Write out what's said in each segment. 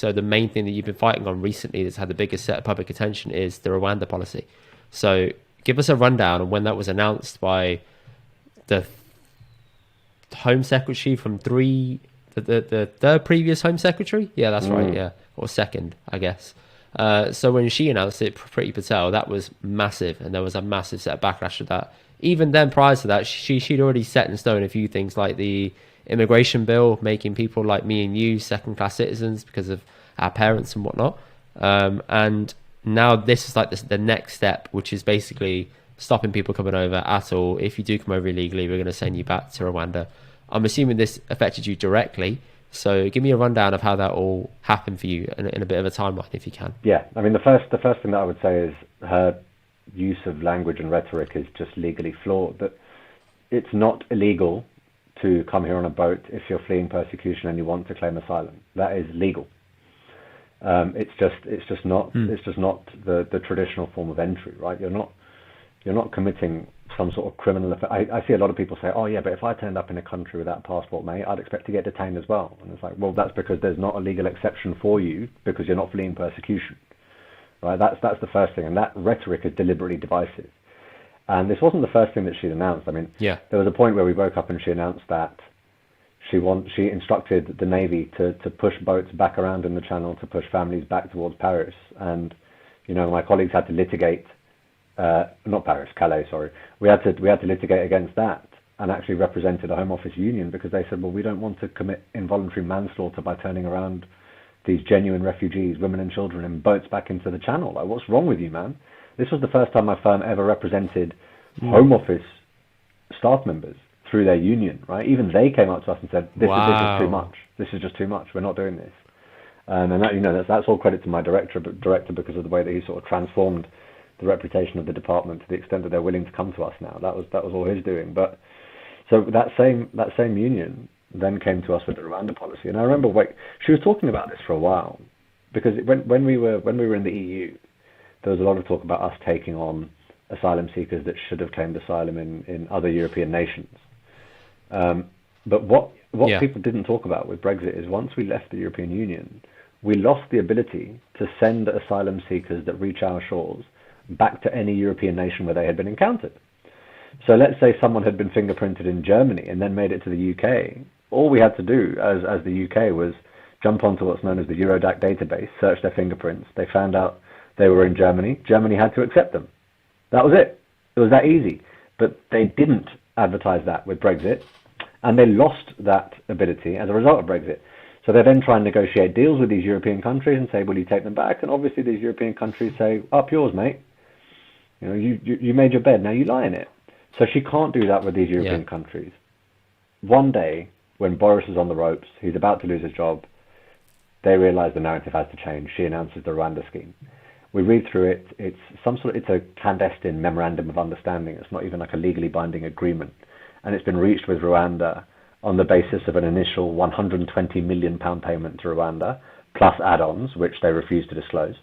So the main thing that you've been fighting on recently that's had the biggest set of public attention is the Rwanda policy. So give us a rundown on when that was announced by the Home Secretary from the third previous Home Secretary. Yeah, that's right. Yeah, or second, I guess. So when she announced it, Priti Patel, that was massive, and there was a massive set of backlash to that. Even then, prior to that, she'd already set in stone a few things like the immigration bill, making people like me and you second-class citizens because of our parents and whatnot. And now this is like the next step, which is basically stopping people coming over at all. If you do come over illegally, we're going to send you back to Rwanda. I'm assuming this affected you directly. So give me a rundown of how that all happened for you in a bit of a timeline, if you can. Yeah, I mean, the first thing that I would say is her use of language and rhetoric is just legally flawed. That it's not illegal to come here on a boat if you're fleeing persecution and you want to claim asylum. That is legal. It's just not the traditional form of entry, right? You're not committing some sort of criminal offense. I see a lot of people say, oh yeah, but if I turned up in a country without a passport, mate, I'd expect to get detained as well. And it's like, well, that's because there's not a legal exception for you because you're not fleeing persecution, right? That's the first thing, and that rhetoric is deliberately divisive. And this wasn't the first thing that she'd announced. I mean, yeah, there was a point where we woke up and she announced that she instructed the Navy to push boats back around in the channel to push families back towards Paris. And, you know, my colleagues had to litigate, not Paris, Calais, sorry. We had to litigate against that and actually represented a Home Office union because they said, well, we don't want to commit involuntary manslaughter by turning around these genuine refugees, women and children, in boats back into the channel. Like, what's wrong with you, man? This was the first time my firm ever represented Home Office staff members through their union, right? Even they came up to us and said, this is too much. This is just too much. We're not doing this. And that, you know, that's all credit to my director because of the way that he sort of transformed the reputation of the department to the extent that they're willing to come to us now. That was all his doing. But so that same union then came to us with the Rwanda policy. And I remember she was talking about this for a while because when we were in the EU, there was a lot of talk about us taking on asylum seekers that should have claimed asylum in other European nations. But what people didn't talk about with Brexit is once we left the European Union, we lost the ability to send asylum seekers that reach our shores back to any European nation where they had been encountered. So let's say someone had been fingerprinted in Germany and then made it to the UK. All we had to do as the UK was jump onto what's known as the Eurodac database, search their fingerprints. They found out they were in Germany. Germany had to accept them. That was it. It was that easy. But they didn't advertise that with Brexit, and they lost that ability as a result of Brexit. So they then try and negotiate deals with these European countries and say, will you take them back? And obviously these European countries say, up yours, mate. You know, you made your bed, now you lie in it. So she can't do that with these European countries. One day, when Boris is on the ropes, he's about to lose his job, they realise the narrative has to change. She announces the Rwanda scheme. We read through it. It's a clandestine memorandum of understanding. It's not even like a legally binding agreement, and it's been reached with Rwanda on the basis of an initial £120 million payment to Rwanda plus add-ons, which they refuse to disclose.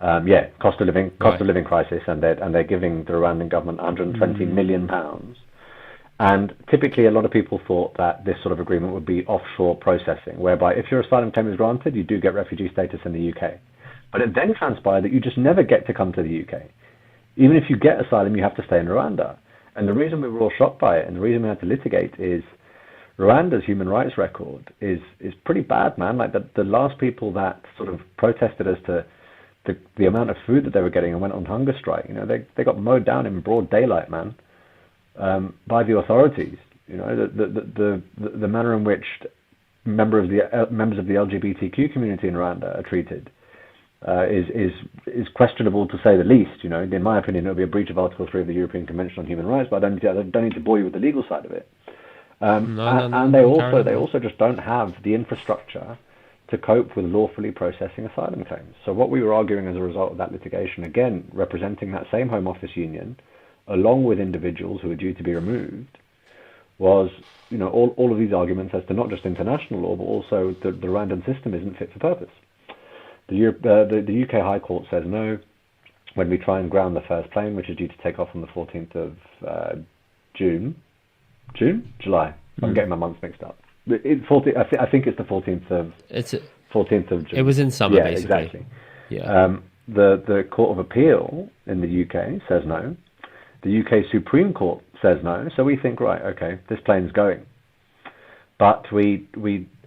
Cost of living crisis, and they're giving the Rwandan government £120 million. And typically, a lot of people thought that this sort of agreement would be offshore processing, whereby if your asylum claim is granted, you do get refugee status in the UK. But it then transpired that you just never get to come to the UK. Even if you get asylum, you have to stay in Rwanda. And the reason we were all shocked by it and the reason we had to litigate is Rwanda's human rights record is pretty bad, man. Like the last people that sort of protested as to the amount of food that they were getting and went on hunger strike, you know, they got mowed down in broad daylight, man, by the authorities. You know, the manner in which members of the LGBTQ community in Rwanda are treated is questionable, to say the least. You know, in my opinion, it would be a breach of Article 3 of the European Convention on Human Rights. But I don't need to bore you with the legal side of it. And they also just don't have the infrastructure to cope with lawfully processing asylum claims. So what we were arguing as a result of that litigation, again representing that same Home Office union, along with individuals who are due to be removed, was, you know, all of these arguments as to not just international law, but also the Rwandan system isn't fit for purpose. The UK High Court says no when we try and ground the first plane, which is due to take off on the 14th of July. I'm getting my months mixed up. I think it's the 14th 14th of June. It was in summer, Yeah, basically. exactly. Yeah. The Court of Appeal in the UK says no. The UK Supreme Court says no. So we think, right, okay, this plane's going. But we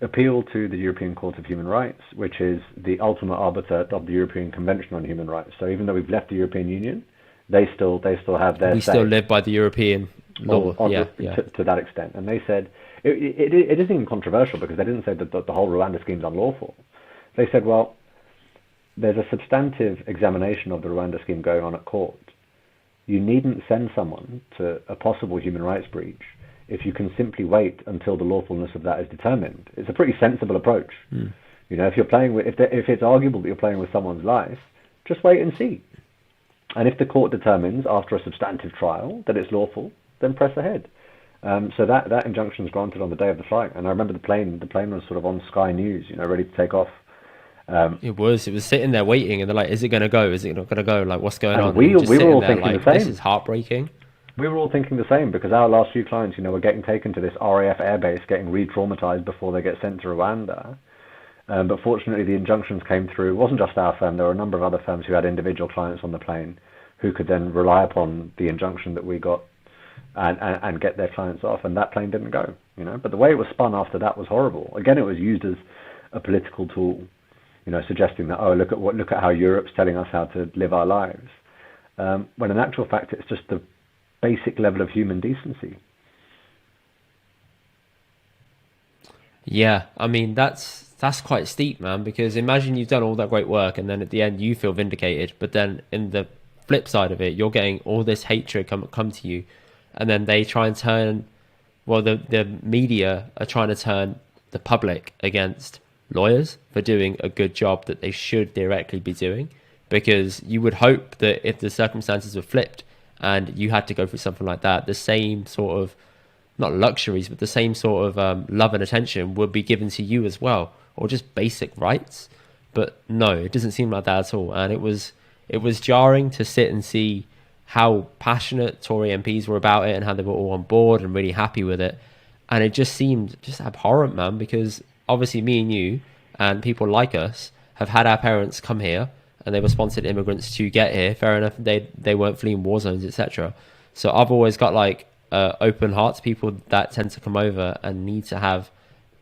appeal to the European Court of Human Rights, which is the ultimate arbiter of the European Convention on Human Rights. So even though we've left the European Union, they still have their We say still live by the European law. to that extent. And they said it isn't even controversial, because they didn't say that the whole Rwanda scheme is unlawful. They said, well, there's a substantive examination of the Rwanda scheme going on at court. You needn't send someone to a possible human rights breach if you can simply wait until the lawfulness of that is determined. It's a pretty sensible approach. You know, if you're playing with, if it's arguable that you're playing with someone's life, just wait and see. And if the court determines after a substantive trial that it's lawful, then press ahead. So that injunction is granted on the day of the flight. And I remember the plane was sort of on Sky News, you know, ready to take off. It was sitting there waiting, and they're like, is it going to go? Is it not going to go? Like, what's going on? We were all thinking the same. This is heartbreaking. We were all thinking the same, because our last few clients, you know, were getting taken to this RAF airbase, getting re-traumatized before they get sent to Rwanda. But fortunately, the injunctions came through. It wasn't just our firm. There were a number of other firms who had individual clients on the plane who could then rely upon the injunction that we got and get their clients off, and that plane didn't go, you know. But the way it was spun after that was horrible. Again, it was used as a political tool, you know, suggesting that, oh, look at how Europe's telling us how to live our lives. When in actual fact, it's just the basic level of human decency. Yeah, I mean, that's quite steep, man, because imagine you've done all that great work and then at the end you feel vindicated, but then in the flip side of it, you're getting all this hatred come to you, and then they try and turn, well, the media are trying to turn the public against lawyers for doing a good job that they should directly be doing, because you would hope that if the circumstances were flipped and you had to go through something like that, the same sort of, not luxuries, but the same sort of love and attention would be given to you as well, or just basic rights. But no, it doesn't seem like that at all. And it was jarring to sit and see how passionate Tory MPs were about it and how they were all on board and really happy with it. And it just seemed just abhorrent, man, because obviously me and you and people like us have had our parents come here and they were sponsored immigrants to get here. Fair enough, they weren't fleeing war zones, etc. So I've always got like open hearts, people that tend to come over and need to have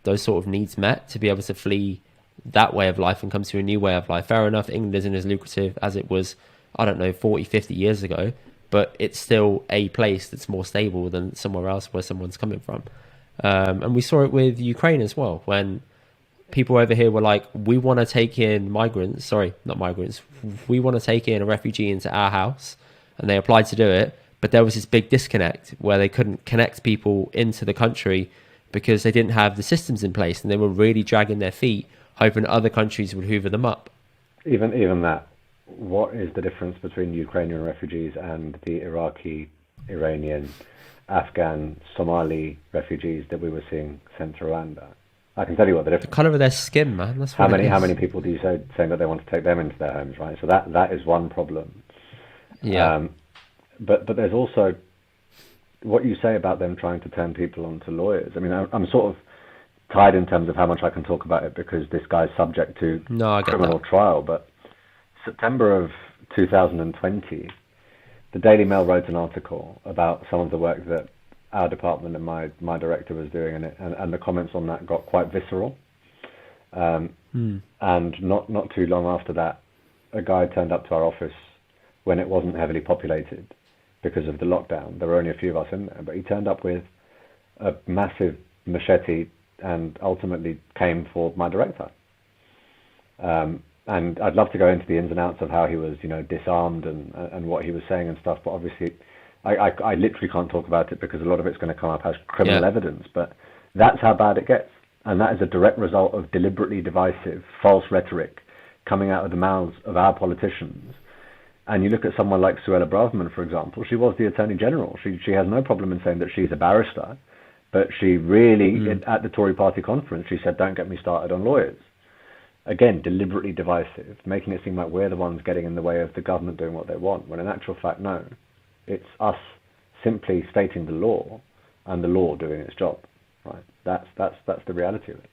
those sort of needs met to be able to flee that way of life and come to a new way of life. Fair enough, England isn't as lucrative as it was, I don't know, 40, 50 years ago, but it's still a place that's more stable than somewhere else where someone's coming from. And we saw it with Ukraine as well, when people over here were like, we want to take in migrants, sorry, not migrants, we want to take in a refugee into our house, and they applied to do it, but there was this big disconnect where they couldn't connect people into the country because they didn't have the systems in place, and they were really dragging their feet, hoping other countries would hoover them up. Even that, what is the difference between Ukrainian refugees and the Iraqi, Iranian, Afghan, Somali refugees that we were seeing sent to Rwanda? I can tell you what the difference. The colour of their skin, man. That's what how many people do you say saying that they want to take them into their homes, right? So that is one problem. Yeah. But there's also what you say about them trying to turn people onto lawyers. I mean, I'm sort of tied in terms of how much I can talk about it because this guy's subject to criminal trial. But September of 2020, the Daily Mail wrote an article about some of the work that our department and my director was doing, and the comments on that got quite visceral. And not too long after that, a guy turned up to our office when it wasn't heavily populated because of the lockdown. There were only a few of us in there, but he turned up with a massive machete and ultimately came for my director. And I'd love to go into the ins and outs of how he was, disarmed and what he was saying and stuff, but obviously I literally can't talk about it because a lot of it's going to come up as criminal evidence, but that's how bad it gets. And that is a direct result of deliberately divisive, false rhetoric coming out of the mouths of our politicians. And you look at someone like Suella Braverman, for example, she was the Attorney General. She has no problem in saying that she's a barrister, but she really, at the Tory party conference, she said, don't get me started on lawyers. Again, deliberately divisive, making it seem like we're the ones getting in the way of the government doing what they want, when in actual fact, no. It's us simply stating the law and the law doing its job, right? That's the reality of it.